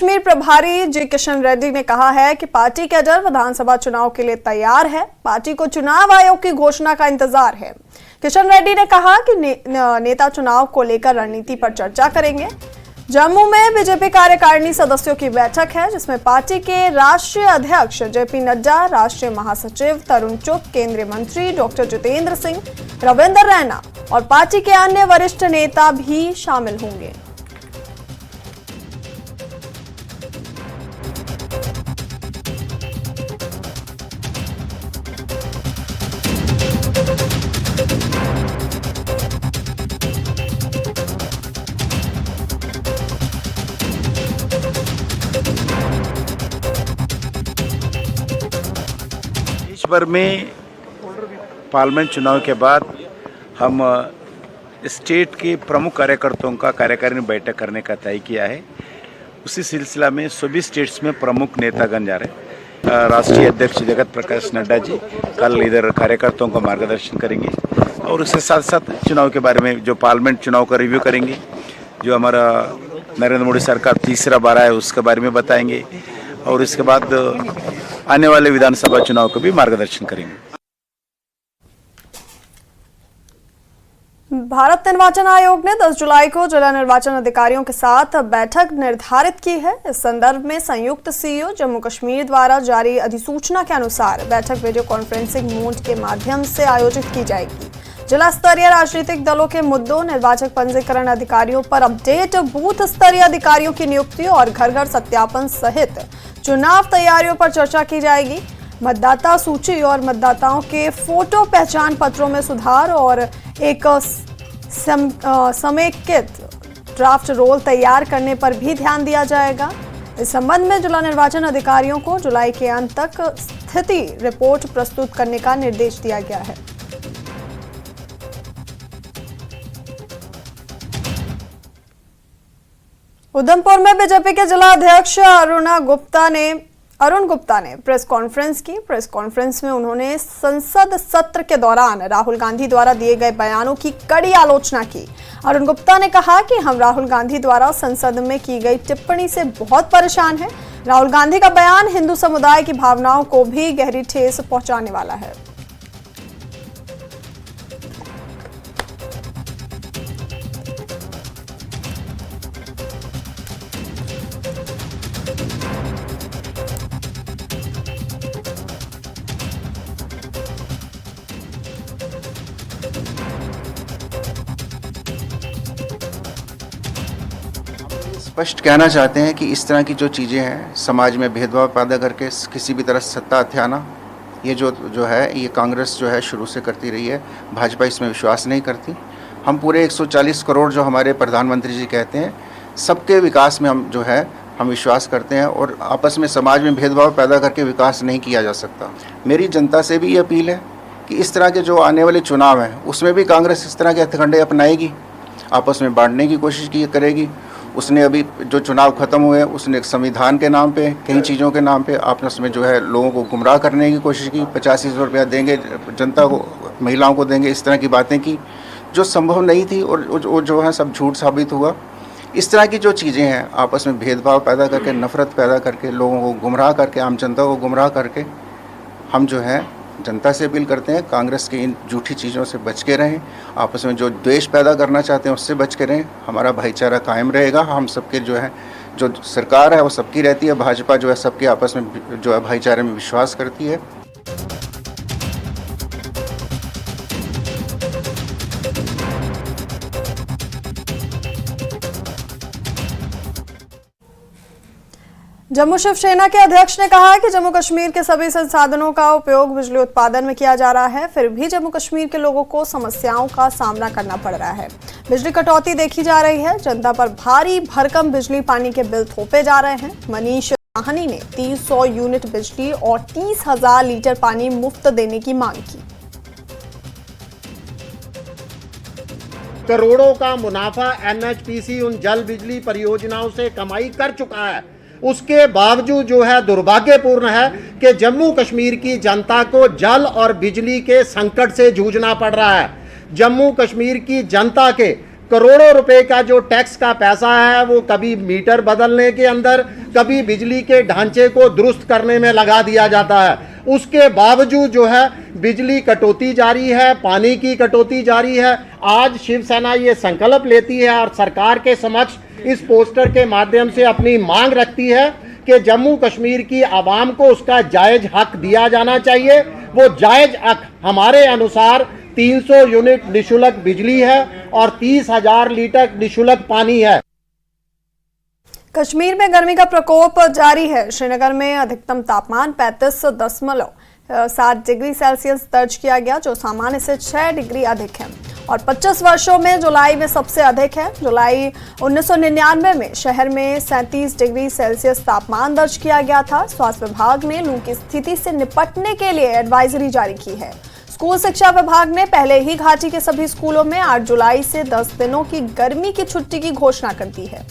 कश्मीर प्रभारी जी किशन रेड्डी ने कहा है कि पार्टी कैडर विधानसभा चुनाव के लिए तैयार है। पार्टी को चुनाव आयोग की घोषणा का इंतजार है। किशन रेड्डी ने कहा कि नेता चुनाव को लेकर रणनीति पर चर्चा करेंगे। जम्मू में बीजेपी कार्यकारिणी सदस्यों की बैठक है, जिसमें पार्टी के राष्ट्रीय अध्यक्ष जेपी नड्डा, राष्ट्रीय महासचिव तरुण चुग, केंद्रीय मंत्री डॉक्टर जितेंद्र सिंह, रविंद्र रैना और पार्टी के अन्य वरिष्ठ नेता भी शामिल होंगे। देश भर में पार्लियामेंट चुनाव के बाद हम स्टेट के प्रमुख कार्यकर्ताओं का कार्यकारिणी बैठक करने का तय किया है। उसी सिलसिला में सभी स्टेट्स में प्रमुख नेतागण जा रहे हैं। राष्ट्रीय अध्यक्ष जगत प्रकाश नड्डा जी कल इधर कार्यकर्ताओं का मार्गदर्शन करेंगे और उसके साथ साथ चुनाव के बारे में जो पार्लियामेंट चुनाव का रिव्यू करेंगे, जो हमारा नरेंद्र मोदी सरकार तीसरा बार है उसके बारे में बताएंगे और इसके बाद आने वाले विधानसभा चुनाव का भी मार्गदर्शन करेंगे। भारत निर्वाचन आयोग ने 10 जुलाई को जिला निर्वाचन अधिकारियों के साथ बैठक निर्धारित की है। इस संदर्भ में संयुक्त सीईओ जम्मू कश्मीर द्वारा जारी अधिसूचना के अनुसार बैठक वीडियो कॉन्फ्रेंसिंग मोड के माध्यम से आयोजित की जाएगी। जिला स्तरीय राजनीतिक दलों के मुद्दों, निर्वाचक पंजीकरण अधिकारियों पर अपडेट, बूथ स्तरीय अधिकारियों की नियुक्ति और घर घर सत्यापन सहित चुनाव तैयारियों पर चर्चा की जाएगी। मतदाता सूची और मतदाताओं के फोटो पहचान पत्रों में सुधार और एक समेकित ड्राफ्ट रोल तैयार करने पर भी ध्यान दिया जाएगा। इस संबंध में जिला निर्वाचन अधिकारियों को जुलाई के अंत तक स्थिति रिपोर्ट प्रस्तुत करने का निर्देश दिया गया है। उधमपुर में बीजेपी के जिला अध्यक्ष अरुण गुप्ता ने प्रेस कॉन्फ्रेंस की। प्रेस कॉन्फ्रेंस में उन्होंने संसद सत्र के दौरान राहुल गांधी द्वारा दिए गए बयानों की कड़ी आलोचना की। अरुण गुप्ता ने कहा कि हम राहुल गांधी द्वारा संसद में की गई टिप्पणी से बहुत परेशान हैं। राहुल गांधी का बयान हिंदू समुदाय की भावनाओं को भी गहरी ठेस पहुंचाने वाला है। स्पष्ट कहना चाहते हैं कि इस तरह की जो चीज़ें हैं, समाज में भेदभाव पैदा करके किसी भी तरह सत्ता हथियाना, ये जो है ये कांग्रेस जो है शुरू से करती रही है। भाजपा इसमें विश्वास नहीं करती। हम पूरे 140 करोड़ जो हमारे प्रधानमंत्री जी कहते हैं, सबके विकास में हम विश्वास करते हैं और आपस में समाज में भेदभाव पैदा करके विकास नहीं किया जा सकता। मेरी जनता से भी ये अपील है कि इस तरह के जो आने वाले चुनाव हैं उसमें भी कांग्रेस इस तरह के हथकंडे अपनाएगी, आपस में बांटने की कोशिश करेगी। उसने अभी जो चुनाव ख़त्म हुए उसने संविधान के नाम पे, कई चीज़ों के नाम पे आपस में लोगों को गुमराह करने की कोशिश की। 8500 रुपया देंगे जनता को, महिलाओं को देंगे, इस तरह की बातें की जो संभव नहीं थी और जो है सब झूठ साबित हुआ। इस तरह की जो चीज़ें हैं आपस में भेदभाव पैदा करके, नफ़रत पैदा करके, लोगों को गुमराह करके, आम जनता को गुमराह करके, हम जनता से अपील करते हैं कांग्रेस की इन झूठी चीज़ों से बच के रहें। आपस में जो द्वेष पैदा करना चाहते हैं उससे बच के रहें। हमारा भाईचारा कायम रहेगा। हम सबके जो सरकार है वो सबकी रहती है। भाजपा सबके आपस में भाईचारे में विश्वास करती है। जम्मू शिवसेना के अध्यक्ष ने कहा कि जम्मू कश्मीर के सभी संसाधनों का उपयोग बिजली उत्पादन में किया जा रहा है, फिर भी जम्मू कश्मीर के लोगों को समस्याओं का सामना करना पड़ रहा है। बिजली कटौती देखी जा रही है, जनता पर भारी भरकम बिजली पानी के बिल थोपे जा रहे हैं। मनीष साहनी ने 300 यूनिट बिजली और 30,000 लीटर पानी मुफ्त देने की मांग की। करोड़ों का मुनाफा एनएचपीसी उन जल बिजली परियोजनाओं से कमाई कर चुका है। उसके बावजूद दुर्भाग्यपूर्ण है कि जम्मू कश्मीर की जनता को जल और बिजली के संकट से जूझना पड़ रहा है। जम्मू कश्मीर की जनता के करोड़ों रुपए का जो टैक्स का पैसा है वो कभी मीटर बदलने के अंदर, कभी बिजली के ढांचे को दुरुस्त करने में लगा दिया जाता है। उसके बावजूद जो है बिजली कटौती जारी है, पानी की कटौती जारी है। आज शिवसेना ये संकल्प लेती है और सरकार के समक्ष इस पोस्टर के माध्यम से अपनी मांग रखती है कि जम्मू कश्मीर की आवाम को उसका जायज हक दिया जाना चाहिए। वो जायज हक हमारे अनुसार 300 यूनिट निशुल्क बिजली है और 30,000 लीटर निशुल्क पानी है। कश्मीर में गर्मी का प्रकोप जारी है। श्रीनगर में अधिकतम तापमान 35.7 डिग्री सेल्सियस दर्ज किया गया, जो सामान्य से 6 डिग्री अधिक है और 25 वर्षों में जुलाई में सबसे अधिक है। जुलाई 1999 में शहर में 37 डिग्री सेल्सियस तापमान दर्ज किया गया था। स्वास्थ्य विभाग ने लू की स्थिति से निपटने के लिए एडवाइजरी जारी की है। स्कूल शिक्षा विभाग ने पहले ही घाटी के सभी स्कूलों में 8 जुलाई से 10 दिनों की गर्मी की छुट्टी की घोषणा कर दी है।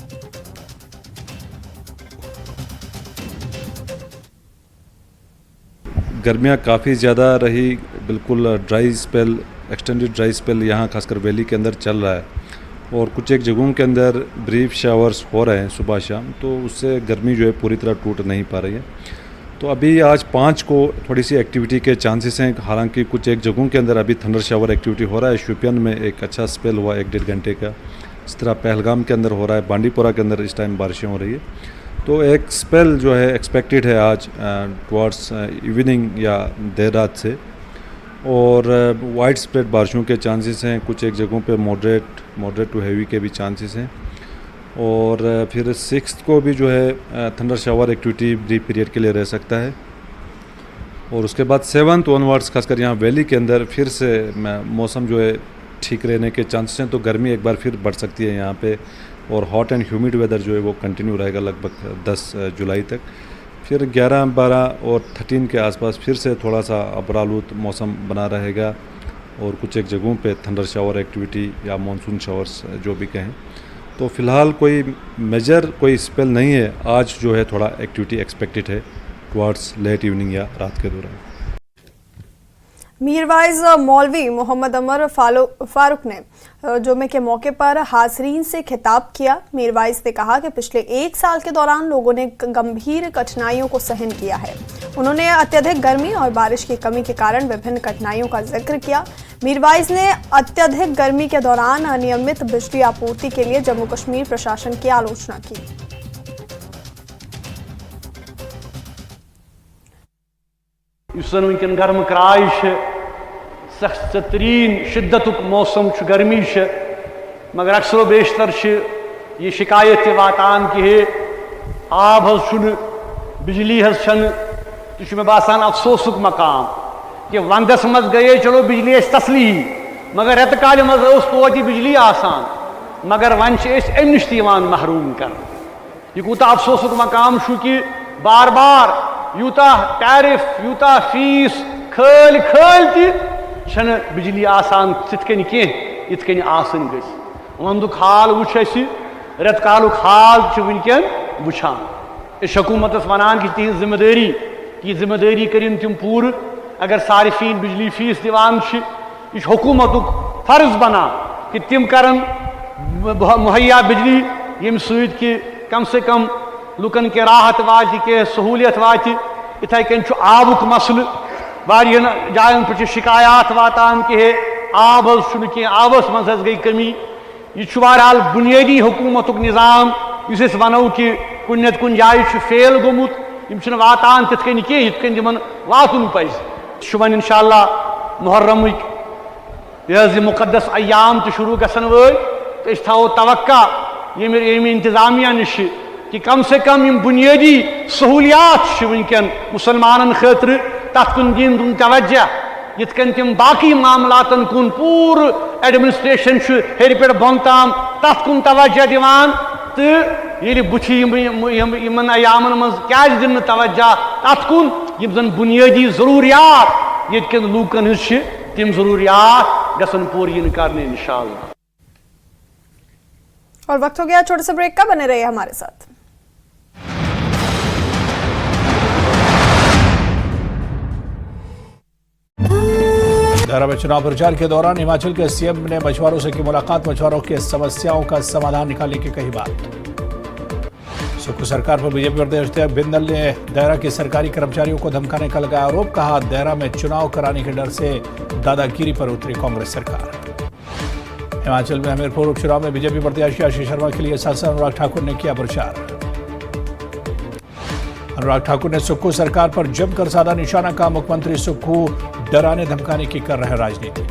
गर्मियाँ काफ़ी ज़्यादा रही, बिल्कुल dry spell, extended dry spell यहाँ खासकर वैली के अंदर चल रहा है और कुछ एक जगहों के अंदर ब्रीफ शावर्स हो रहे हैं सुबह शाम, तो उससे गर्मी जो है पूरी तरह टूट नहीं पा रही है। तो अभी आज 5 को थोड़ी सी एक्टिविटी के चांसेस हैं, हालांकि कुछ एक जगहों के अंदर अभी थंडर शावर एक्टिविटी हो रहा है। शोपियान में एक अच्छा स्पेल हुआ 1-1.5 घंटे का, इस तरह पहलगाम के अंदर हो रहा है, बांडीपोरा के अंदर इस टाइम बारिशें हो रही है। तो एक स्पेल जो है एक्सपेक्टेड है आज टुवर्ड्स इवनिंग या देर रात से, और वाइड स्प्रेड बारिशों के चांसेस हैं। कुछ एक जगहों पे मॉडरेट टू हैवी के भी चांसेस हैं। और फिर 6 को भी जो है thunder shower activity brief period के लिए रह सकता है। और उसके बाद 7 ऑनवर्ड्स खासकर यहाँ वैली के अंदर फिर से मौसम जो है ठीक रहने के चांसेस हैं, तो गर्मी एक बार फिर बढ़ सकती है यहाँ पे। और हॉट एंड ह्यूमिड वेदर जो है वो कंटिन्यू रहेगा लगभग 10 जुलाई तक। फिर 11, 12 और 13 के आसपास फिर से थोड़ा सा अबरालूद मौसम बना रहेगा और कुछ एक जगहों पे थंडर शावर एक्टिविटी या मानसून शावर्स जो भी कहें। तो फ़िलहाल कोई मेजर कोई स्पेल नहीं है। आज जो है थोड़ा एक्टिविटी एक्सपेक्टेड है टुवर्ड्स लेट इवनिंग या रात के दौरान। मीरवाइज मौलवी मोहम्मद अमर फारूक ने जुमे के मौके पर हाज़रीन से खिताब किया। मीरवाइज ने कहा कि पिछले 1 साल के दौरान लोगों ने गंभीर कठिनाइयों को सहन किया है। उन्होंने अत्यधिक गर्मी और बारिश की कमी के कारण विभिन्न कठिनाइयों का जिक्र किया। मीरवाइज ने अत्यधिक गर्मी के दौरान अनियमित बिजली आपूर्ति के लिए जम्मू कश्मीर प्रशासन की आलोचना की। वनकन गर्म क्राय सख्त तरीन शिद्दतुक मौसम गर्मी मगर अक्सर बेशतर ये शिकायत वातान कि हे आब बिजली तो मे बासान अफसोसुक मकाम कि वंदस मज गए चलो बिजली तसली, मगर रेत काल मज तोत बिजली आसान, मगर वन अम नश महरूम कर। यह कूता अफसोसुक मकाम कि बार बार यूता टैरिफ यूता फीस खल खल तन बिजली आसान तिथकन कह इथकन आसन गई। वंदुक हाल वुच रेत कालुक हाल वनकन वुछान। इस हुकूमतस वनान कि तिहज जिम्मेदारी करिन तिम पूर। अगर सारिफीन बिजली फीस दिवान यह हुकूमतुक फर्ज बना कि तिम करन मुहैया बिजली यम सत कि कम से कम लुकन के राहत वात के सहूलियत वात। इथे कन आबुक मसल वारियन जायन पे शिकायत वातान कि हे आब कह आबस मज गई कमी। यह बहरहाल बुनियादी हुकूमतुक निज़ाम इस वनो कि कुन नत कुन जाय फेल गोमुत, यम वातान तिथकन कह यिथकन तिमन वातुन पज। वन इंशाअल्लाह मुहर्रम यह मुकद्दस अयाम तो शुरू गसन वल, तो थो तवक्का यम इंतजामिया नश कि कम से कम यम बुनियादी सहूलियात वनकन मुसलमान खतर तथ कुन दिन तवज्जा, यिथकन तिम बाकी मामलातन कुन पूर एडमिनिस्ट्रेशन हेर पे बोन ताम तथ कुन तवज्जा दिवान। तो ये बुथि यमन अयामन मज क्या दिन तवज्जा तथ कुन यम जन बुनियादी जरूरियात यिथकन लूकन तिम जरूरियात गसन पूर इन करने इंशाअल्लाह। और वक्त हो गया छोटे से ब्रेक का, बने रहिए हमारे साथ। दायरा में चुनाव प्रचार के दौरान हिमाचल के सीएम ने मछुआरों से की मुलाकात, मछुआरों की समस्याओं का समाधान निकालने की कही बात। सुक्खू सरकार पर बीजेपी प्रदेश बिंदल ने दायरा के सरकारी कर्मचारियों को धमकाने का लगाया आरोप, कहा दायरा में चुनाव कराने के डर से दादागिरी पर उतरी कांग्रेस सरकार। हिमाचल में हमीरपुर उपचुनाव में बीजेपी प्रत्याशी आशीष शर्मा के लिए सांसद अनुराग ठाकुर ने किया प्रचार। अनुराग ठाकुर ने सुक्खू सरकार पर जमकर साधा निशाना, कहा मुख्यमंत्री सुक्खू डराने धमकाने की कर रहे राजनीति।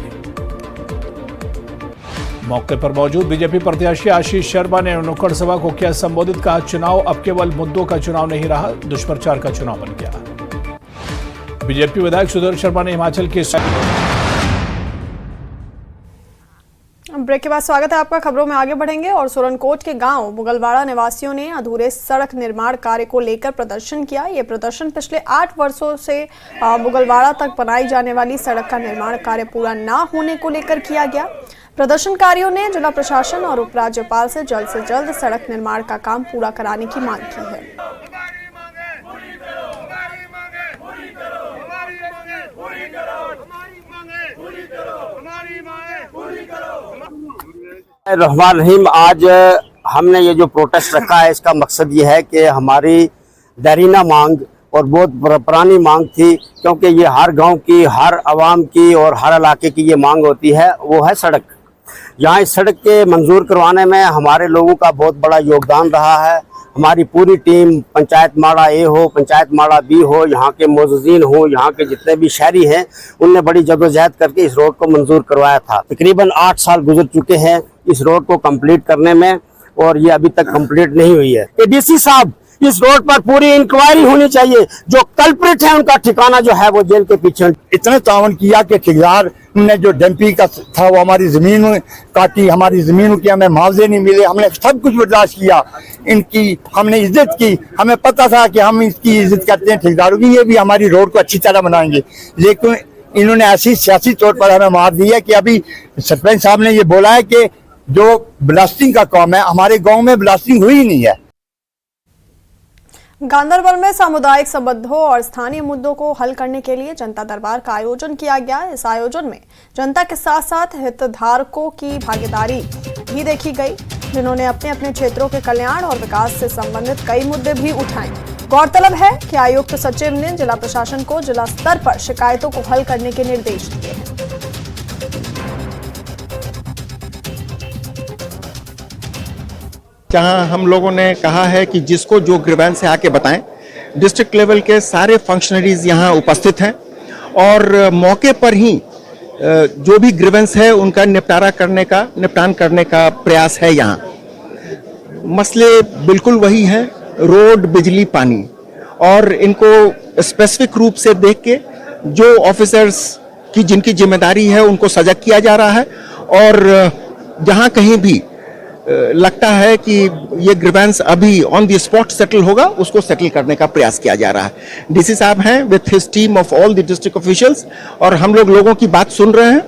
मौके पर मौजूद बीजेपी प्रत्याशी आशीष शर्मा ने नुक्कड़ सभा को किया संबोधित, कहा चुनाव अब केवल मुद्दों का चुनाव नहीं रहा, दुष्प्रचार का चुनाव बन गया। बीजेपी विधायक सुधीर शर्मा ने हिमाचल के ब्रेक के बाद स्वागत है आपका। खबरों में आगे बढ़ेंगे और सोरनकोट के गांव मुगलवाड़ा निवासियों ने अधूरे सड़क निर्माण कार्य को लेकर प्रदर्शन किया। ये प्रदर्शन पिछले 8 वर्षों से मुगलवाड़ा तक बनाई जाने वाली सड़क का निर्माण कार्य पूरा ना होने को लेकर किया गया। प्रदर्शनकारियों ने जिला प्रशासन और उपराज्यपाल से जल्द सड़क निर्माण का काम पूरा कराने की मांग की है। रहमान रहीम, आज हमने ये जो प्रोटेस्ट रखा है इसका मकसद ये है कि हमारी देरीना मांग और बहुत पुरानी मांग थी, क्योंकि ये हर गांव की, हर आवाम की और हर इलाके की ये मांग होती है, वो है सड़क। यहाँ इस सड़क के मंजूर करवाने में हमारे लोगों का बहुत बड़ा योगदान रहा है। हमारी पूरी टीम, पंचायत माड़ा ए हो, पंचायत माड़ा बी हो, यहाँ के मोज़ीन हो, यहाँ के जितने भी शहरी हैं, उनने बड़ी जदोजहद करके इस रोड को मंजूर करवाया था। तकरीबन 8 साल गुजर चुके हैं इस रोड को कंप्लीट करने में और ये अभी तक कंप्लीट नहीं हुई है। डीसी साहब, इस रोड पर पूरी इंक्वायरी होनी चाहिए। जो कल्प्रिट है उनका ठिकाना जो है वो जेल के पीछे। इतने तावन किया कि ठेकेदार ने जो डंपिंग का था वो हमारी जमीन काटी, हमारी जमीनों की हमें मुआवजे नहीं मिले। हमने सब कुछ बर्दाश्त किया, इनकी हमने इज्जत की। हमें पता था कि हम इसकी इज्जत करते हैं ठेकेदारों की, ये भी हमारी रोड को अच्छी तरह बनाएंगे, लेकिन इन्होंने ऐसी सियासी तौर पर हमें मार दी है कि अभी सरपंच साहब ने ये बोला है कि जो ब्लास्टिंग का काम है, हमारे गाँव में ब्लास्टिंग हुई नहीं है। गांदरबल में सामुदायिक संबंधों और स्थानीय मुद्दों को हल करने के लिए जनता दरबार का आयोजन किया गया। इस आयोजन में जनता के साथ साथ हितधारकों की भागीदारी भी देखी गई, जिन्होंने अपने अपने क्षेत्रों के कल्याण और विकास से संबंधित कई मुद्दे भी उठाए। गौरतलब है कि आयुक्त सचिव ने जिला प्रशासन को जिला स्तर पर शिकायतों को हल करने के निर्देश दिए हैं। जहां हम लोगों ने कहा है कि जिसको जो ग्रीवेंस है आके बताएं। डिस्ट्रिक्ट लेवल के सारे फंक्शनरीज यहां उपस्थित हैं और मौके पर ही जो भी ग्रीवेंस है उनका निपटान करने का प्रयास है। यहाँ मसले बिल्कुल वही हैं, रोड, बिजली, पानी, और इनको स्पेसिफिक रूप से देख के जो ऑफिसर्स की जिनकी जिम्मेदारी है उनको सजग किया जा रहा है और जहां कहीं भी लगता है कि ये ग्रीवेंस अभी ऑन द स्पॉट सेटल होगा, उसको सेटल करने का प्रयास किया जा रहा है। डीसी साहब हैं with his team of all the district officials और हम लोगों की बात सुन रहे हैं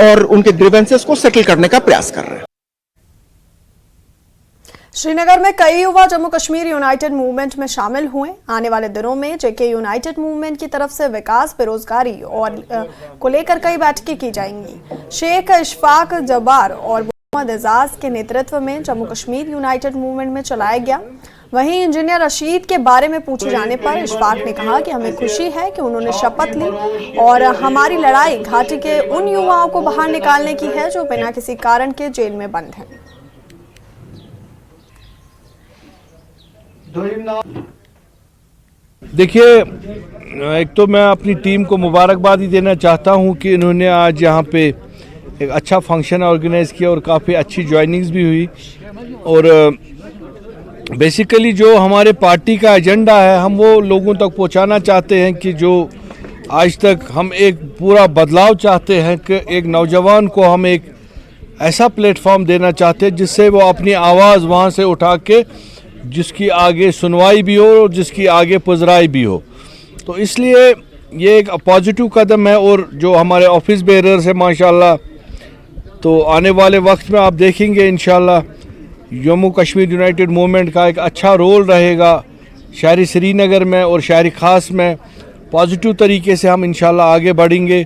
और उनके ग्रीवेंसेस को सेटल करने का प्रयास कर रहे हैं। श्रीनगर में कई युवा जम्मू कश्मीर यूनाइटेड मूवमेंट में शामिल हुए। आने वाले दिनों में जेके यूनाइटेड मूवमेंट की तरफ से विकास, बेरोजगारी और को लेकर कई बैठकें की जाएंगी। शेख इशफाक जब्बार और मोहम्मद एजाज के नेतृत्व में जम्मू कश्मीर यूनाइटेड मूवमेंट में चलाया गया। वहीं इंजीनियर रशीद के बारे में पूछे जाने पर इशफाक ने कहा कि हमें खुशी है कि उन्होंने शपथ ली और हमारी लड़ाई घाटी के उन युवाओं को बाहर निकालने की है जो बिना किसी कारण के जेल में बंद हैं। देखिए, एक तो मैं अपनी टीम को मुबारकबाद ही देना चाहता हूं कि इन्होंने आज यहाँ पे एक अच्छा फंक्शन ऑर्गेनाइज़ किया और काफ़ी अच्छी ज्वाइनिंग्स भी हुई। और बेसिकली जो हमारे पार्टी का एजेंडा है हम वो लोगों तक पहुँचाना चाहते हैं कि जो आज तक हम एक पूरा बदलाव चाहते हैं कि एक नौजवान को हम एक ऐसा प्लेटफॉर्म देना चाहते हैं जिससे वो अपनी आवाज़ वहाँ से उठा के जिसकी आगे सुनवाई भी हो और जिसकी आगे पुजराई भी हो। तो इसलिए ये एक पॉजिटिव कदम है। और जो हमारे ऑफिस बेरर्स है माशाल्लाह, तो आने वाले वक्त में आप देखेंगे इंशाल्लाह जम्मू कश्मीर यूनाइटेड मूवमेंट का एक अच्छा रोल रहेगा शहरी श्रीनगर में और शहरी ख़ास में। पॉजिटिव तरीके से हम इंशाल्लाह आगे बढ़ेंगे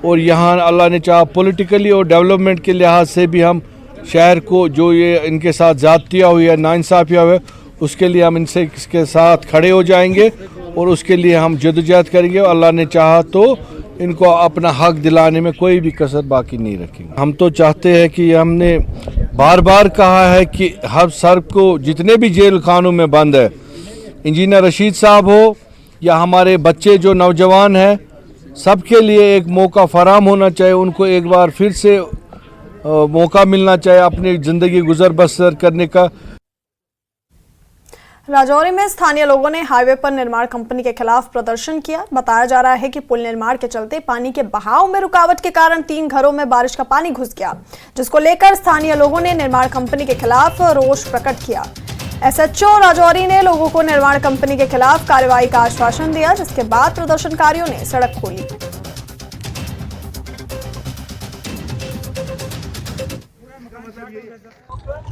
और यहाँ अल्लाह ने चाहा पॉलिटिकली और डेवलपमेंट के लिहाज से भी हम शहर को जो ये इनके साथ ज़्यादतियाँ हुई है, नाइंसाफ़ियाँ हुई, उसके लिए हम इनसे इसके साथ खड़े हो जाएंगे और उसके लिए हम जद्दोजहद करेंगे। अल्लाह ने चाहा तो इनको अपना हक दिलाने में कोई भी कसर बाकी नहीं रखेंगे। हम तो चाहते हैं कि हमने बार बार कहा है कि हर सर को जितने भी जेल खानों में बंद है, इंजीनियर रशीद साहब हो या हमारे बच्चे जो नौजवान हैं, सबके लिए एक मौका फराहम होना चाहिए। उनको एक बार फिर से मौका मिलना चाहिए अपनी ज़िंदगी गुजर बसर करने का। राजौरी में स्थानीय लोगों ने हाईवे पर निर्माण कंपनी के खिलाफ प्रदर्शन किया। बताया जा रहा है कि पुल निर्माण के चलते पानी के बहाव में रुकावट के कारण 3 घरों में बारिश का पानी घुस गया, जिसको लेकर स्थानीय लोगों ने निर्माण कंपनी के खिलाफ रोष प्रकट किया। एसएचओ राजौरी ने लोगों को निर्माण कंपनी के खिलाफ कार्रवाई का आश्वासन दिया, जिसके बाद प्रदर्शनकारियों ने सड़क खोली।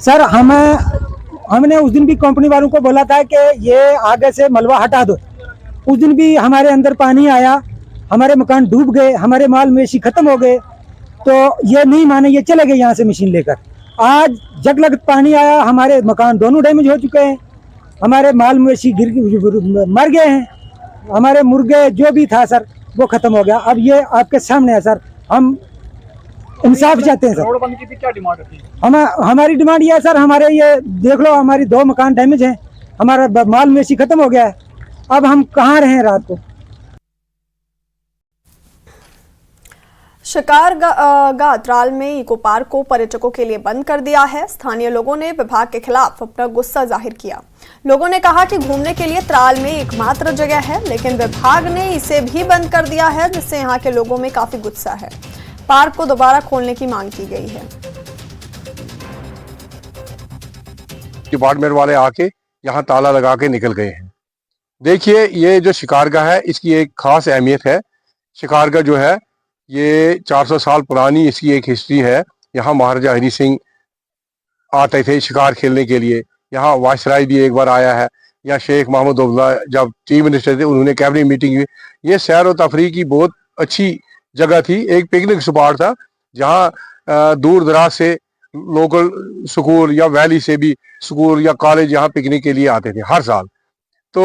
सर हमने उस दिन भी कंपनी वालों को बोला था कि ये आगे से मलबा हटा दो। उस दिन भी हमारे अंदर पानी आया, हमारे मकान डूब गए, हमारे माल मवेशी खत्म हो गए, तो ये नहीं माने, ये चले गए यहाँ से मशीन लेकर। आज जगलग पानी आया, हमारे मकान दोनों डैमेज हो चुके हैं, हमारे माल मवेशी मर गए हैं, हमारे मुर्गे जो भी था सर वो खत्म हो गया। अब ये आपके सामने है सर, हम इंसाफ चाहते हैं सर। रोड बंद की थी, क्या डिमांड थी? हमारी डिमांड ये है सर, हमारे ये देख लो, हमारी 2 मकान डैमेज हैं, हमारा माल मवेशी खत्म हो गया है, अब हम कहाँ रहें रात को। शिकारगाह त्राल में इको पार्क को पर्यटकों के लिए बंद कर दिया है। स्थानीय लोगों ने विभाग के खिलाफ अपना गुस्सा जाहिर किया। लोगों ने कहा कि घूमने के लिए त्राल में एकमात्र जगह है, लेकिन विभाग ने इसे भी बंद कर दिया है, जिससे यहाँ के लोगों में काफी गुस्सा है। पार्क को दोबारा खोलने की मांग की गई है। डिपार्टमेंट वाले आके यहाँ ताला लगा के निकल गए हैं। देखिए, ये जो शिकारगाह है इसकी एक खास अहमियत है। शिकारगाह जो है ये 400 साल पुरानी इसकी एक हिस्ट्री है। यहाँ महाराजा हरि सिंह आते थे शिकार खेलने के लिए। यहाँ वायसराय भी एक बार आया है। या शेख मोहम्मद अब्दुल्ला जब चीफ मिनिस्टर थे, उन्होंने कैबिनेट मीटिंग हुई। ये सैर और तफरीह की बहुत अच्छी जगह थी, एक पिकनिक स्पॉट था जहाँ दूर दराज से लोकल स्कूल या वैली से भी स्कूल या कॉलेज यहाँ पिकनिक के लिए आते थे हर साल। तो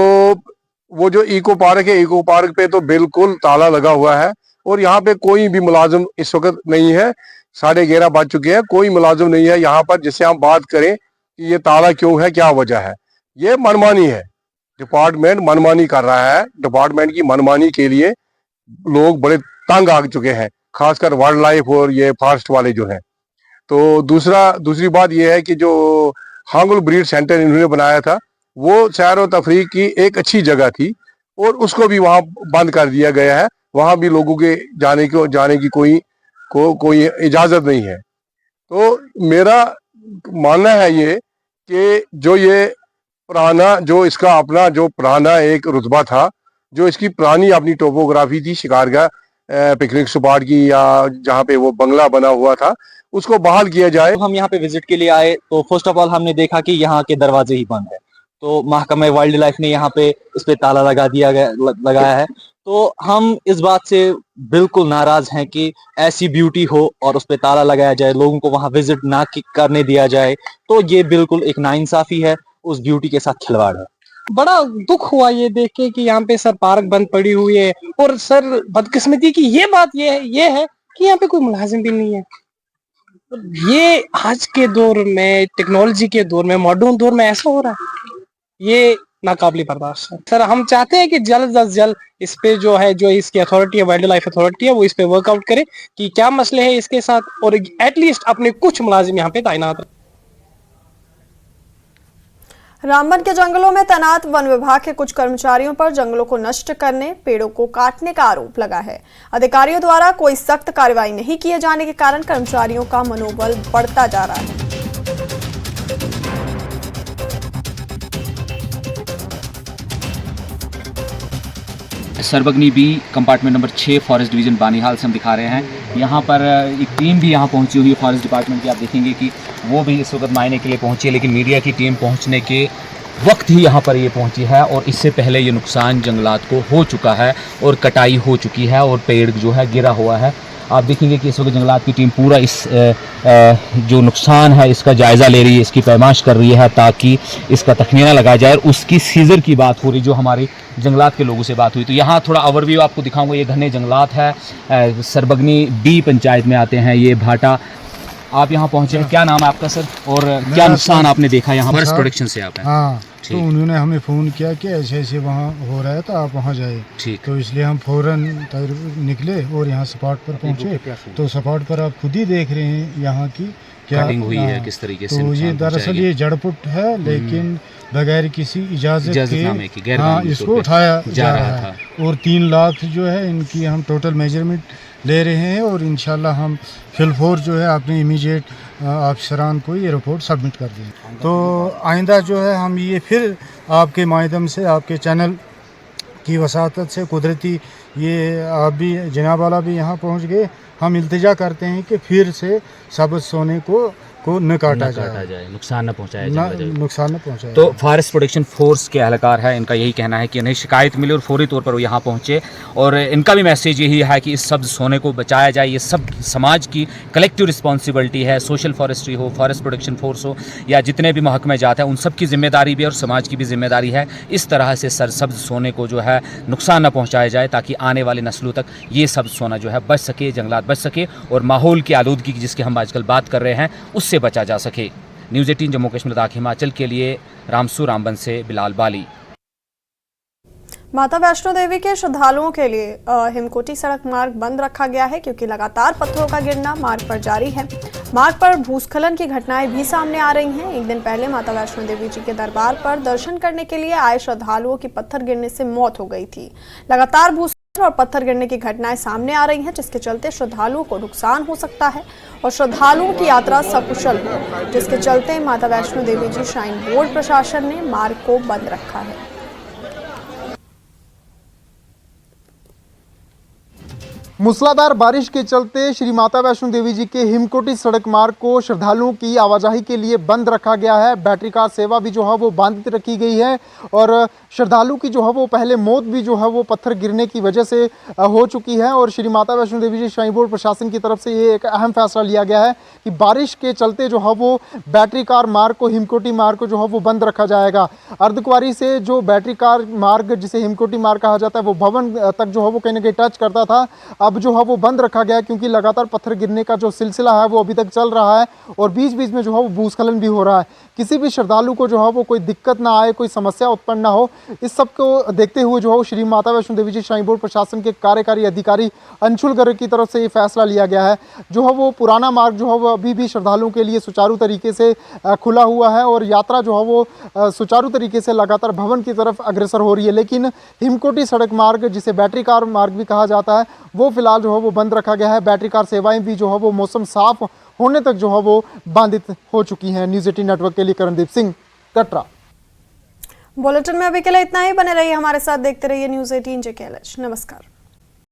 वो जो इको पार्क है, इको पार्क पे तो बिल्कुल ताला लगा हुआ है और यहाँ पे कोई भी मुलाजिम इस वक्त नहीं है। 11:30 बज चुके हैं, कोई मुलाजिम नहीं है यहाँ पर जिससे हम बात करें कि ये ताला क्यों है, क्या वजह है। ये मनमानी है, डिपार्टमेंट मनमानी कर रहा है। डिपार्टमेंट की मनमानी के लिए लोग बड़े तंग आ चुके हैं, खासकर वाइल्ड लाइफ और ये फॉरेस्ट वाले जो हैं। तो दूसरी बात यह है कि जो हांगुल ब्रीड सेंटर इन्होंने बनाया था वो सैर और तफरीह की एक अच्छी जगह थी और उसको भी वहाँ बंद कर दिया गया है। वहाँ भी लोगों के जाने की कोई इजाजत नहीं है। तो मेरा मानना है ये कि जो ये पुराना जो इसका अपना जो पुराना एक रुतबा था, जो इसकी पुरानी अपनी टोपोग्राफी थी शिकारगाह पिकनिक स्पॉट की या जहाँ पे वो बंगला बना हुआ था, उसको बहाल किया जाए। हम यहाँ पे विजिट के लिए आए तो फर्स्ट ऑफ ऑल हमने देखा कि यहाँ के दरवाजे ही बंद है। तो महकमा वाइल्ड लाइफ ने यहाँ पे इस पे ताला लगाया है। तो हम इस बात से बिल्कुल नाराज हैं कि ऐसी ब्यूटी हो और उस पे ताला लगाया जाए, लोगों को वहाँ विजिट ना करने दिया जाए। तो ये बिल्कुल एक नाइंसाफी है, उस ब्यूटी के साथ खिलवाड़ है। बड़ा दुख हुआ ये देख के कि यहाँ पे सर पार्क बंद पड़ी हुई है। और सर बदकिस्मती की ये बात ये है कि यहाँ पे कोई मुलाजिम भी नहीं है। ये आज के दौर में, टेक्नोलॉजी के दौर में, मॉडर्न दौर में ऐसा हो रहा है, ये नाकाबिल बर्दाश्त है। सर हम चाहते हैं कि जल्द अज जल्द इस पे जो है, जो इसकी अथॉरिटी है, वाइल्ड लाइफ अथॉरिटी है, वो इस पे वर्कआउट करे कि क्या मसले हैं इसके साथ, और एटलीस्ट अपने कुछ मुलाजिम यहाँ पे तैनात रहे। रामबन के जंगलों में तैनात वन विभाग के कुछ कर्मचारियों पर जंगलों को नष्ट करने, पेड़ों को काटने का आरोप लगा है। अधिकारियों द्वारा कोई सख्त कार्रवाई नहीं किए जाने के कारण कर्मचारियों का मनोबल बढ़ता जा रहा है। Sarbagni B compartment number 6 forest division Banihal से हम दिखा रहे हैं। यहाँ पर एक टीम भी यहाँ पहुँची हुई है फॉरेस्ट डिपार्टमेंट की। आप देखेंगे कि वो भी इस वक्त मायने के लिए पहुँची है, लेकिन मीडिया की टीम पहुँचने के वक्त ही यहाँ पर ये पहुँची है और इससे पहले ये नुकसान जंगलात को हो चुका है और कटाई हो चुकी है और पेड़ जो है गिरा हुआ है। आप देखेंगे कि इस वक्त जंगलात की टीम पूरा इस जो नुकसान है इसका जायज़ा ले रही है, इसकी पैमाइश कर रही है ताकि इसका तखमीना लगाया जाए। और उसकी सीज़र की बात हो रही, जो हमारे जंगलात के लोगों से बात हुई। तो यहाँ थोड़ा ओवरव्यू आपको दिखाऊंगा। ये घने जंगलात है, सरबगनी बी पंचायत में आते हैं ये भाटा। आप यहाँ पहुँचे, क्या नाम है आपका सर, और क्या नुकसान आपने देखा यहाँ फॉरेस्ट प्रोटेक्शन से आप हैं? हाँ, तो उन्होंने हमें फ़ोन किया कि ऐसे ऐसे वहाँ हो रहा है तो आप वहाँ जाइए। ठीक। तो इसलिए हम फ़ौरन निकले और यहाँ स्पॉट पर पहुँचे। तो स्पॉट पर आप खुद ही देख रहे हैं यहाँ की क्या कटिंग हुई है, किस तरीके से। तो ये दरअसल ये जड़पुट है, लेकिन बगैर किसी इजाज़त के हाँ इसको उठाया जा रहा है। और 3 लाख जो है इनकी हम टोटल मेजरमेंट ले रहे हैं और इंशाल्लाह हम फिलफोर जो है अपने इमीडिएट अफसरान को ये रिपोर्ट सबमिट कर दें। तो आइंदा जो है हम ये फिर आपके माध्यम से, आपके चैनल की वसातत से, कुदरती ये आप भी जनाब वाला भी यहाँ पहुँच गए, हम इल्तिजा करते हैं कि फिर से सब्ज़ सोने को न काटा जाए, नुकसान न पहुंचाया नुकसान न पहुंचाया। तो फॉरेस्ट प्रोटेक्शन फोर्स के एहलकार है, इनका यही कहना है कि उन्हें शिकायत मिली और फौरी तौर पर वो यहाँ पहुँचे। और इनका भी मैसेज यही है कि इस सब्ज़ सोने को बचाया जाए। ये सब समाज की कलेक्टिव रिस्पॉन्सिबिलिटी है। सोशल फॉरेस्ट्री हो, फॉरेस्ट प्रोटेक्शन फोर्स हो, या जितने भी महकमे जाते हैं, उन सब की जिम्मेदारी भी और समाज की भी जिम्मेदारी है इस तरह से सरसब्ज़ सोने को जो है नुकसान न पहुँचाया जाए, ताकि आने वाली नस्लों तक ये सब्ज़ सोना जो है बच सके, जंगलात बच सके और माहौल की आलूदगी जिसकी हम आजकल बात कर रहे हैं उससे बचा जा सके। न्यूज़ 18 जम्मू कश्मीर लद्दाख हिमाचल के लिए रामसू रामबन से बिलाल बाली। माता वैष्णो देवी के श्रद्धालुओं के लिए हिमकोटी सड़क मार्ग बंद रखा गया है क्योंकि लगातार पत्थरों का गिरना मार्ग पर जारी है। मार्ग पर भूस्खलन की घटनाएं भी सामने आ रही हैं। एक दिन पहले माता वैष्णो देवी जी के दरबार पर दर्शन करने के लिए आए श्रद्धालुओं की पत्थर गिरने से मौत हो गई थी। लगातार भूस्खलन और पत्थर गिरने की घटनाएं सामने आ रही हैं, जिसके चलते श्रद्धालुओं को नुकसान हो सकता है और श्रद्धालुओं की यात्रा सकुशल हो, जिसके चलते माता वैष्णो देवी जी श्राइन बोर्ड प्रशासन ने मार्ग को बंद रखा है। मूसलाधार बारिश के चलते श्री माता वैष्णो देवी जी के हिमकोटी सड़क मार्ग को श्रद्धालुओं की आवाजाही के लिए बंद रखा गया है। बैटरी कार सेवा भी जो है वो बाधित रखी गई है और श्रद्धालु की जो है वो पहले मौत भी जो है वो पत्थर गिरने की वजह से हो चुकी है। और श्री माता वैष्णो देवी जी श्राइन बोर्ड प्रशासन की तरफ से ये एक अहम फैसला लिया गया है कि बारिश के चलते जो है वो बैटरी कार मार्ग को, हिमकोटी मार्ग को जो है वो बंद रखा जाएगा। अर्धकुंवारी से जो बैटरी कार मार्ग जिसे हिमकोटी मार्ग कहा जाता है वो भवन तक जो है वो कहीं ना कहीं टच करता था, अब जो है वो बंद रखा गया क्योंकि लगातार पत्थर गिरने का जो सिलसिला है वो अभी तक चल रहा है और बीच बीच में जो है वो भूस्खलन भी हो रहा है। किसी भी श्रद्धालु को जो है वो कोई दिक्कत ना आए, कोई समस्या उत्पन्न ना हो, इस सब को देखते हुए जो है श्री माता वैष्णो देवी जी श्राइन बोर्ड प्रशासन के कार्यकारी अधिकारी अंशुल गर्ग की तरफ से ये फैसला लिया गया है। जो है वो पुराना मार्ग जो है वो अभी भी श्रद्धालुओं के लिए सुचारू तरीके से खुला हुआ है और यात्रा जो है वो सुचारू तरीके से लगातार भवन की तरफ अग्रसर हो रही है। लेकिन हिमकोटी सड़क मार्ग जिसे बैटरी कार मार्ग भी कहा जाता है वो फिलहाल जो है वो बंद रखा गया है। बैटरी कार सेवाएं भी जो है वो मौसम साफ होने तक जो है वो बाधित हो चुकी हैं। न्यूज़ 18 नेटवर्क के लिए करणदीप सिंह, कटरा। बुलेटिन में अभी के लिए इतना ही। बने रहिए हमारे साथ, देखते रहिए न्यूज़ 18 JKLH। नमस्कार।